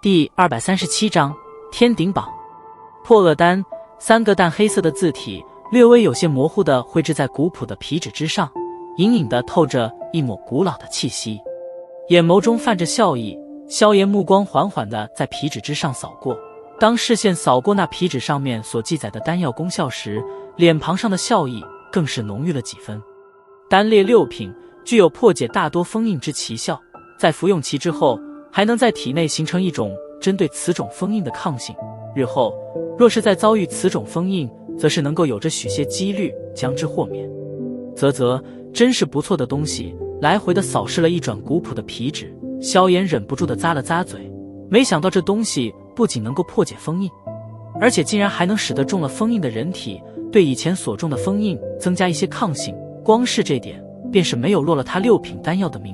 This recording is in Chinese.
第237章天顶榜。破厄丹，3个淡黑色的字体略微有些模糊地绘制在古朴的皮纸之上，隐隐地透着一抹古老的气息。眼眸中泛着笑意，萧炎目光缓缓地在皮纸之上扫过。当视线扫过那皮纸上面所记载的丹药功效时，脸庞上的笑意更是浓郁了几分。单列6品，具有破解大多封印之奇效，在服用其之后，还能在体内形成一种针对此种封印的抗性。日后若是再遭遇此种封印，则是能够有着许些几率将之豁免。真是不错的东西。来回的扫视了一转古朴的皮纸，萧炎忍不住的咂了咂嘴。没想到这东西不仅能够破解封印，而且竟然还能使得中了封印的人体对以前所中的封印增加一些抗性。光是这点，便是没有落了他6品丹药的名头。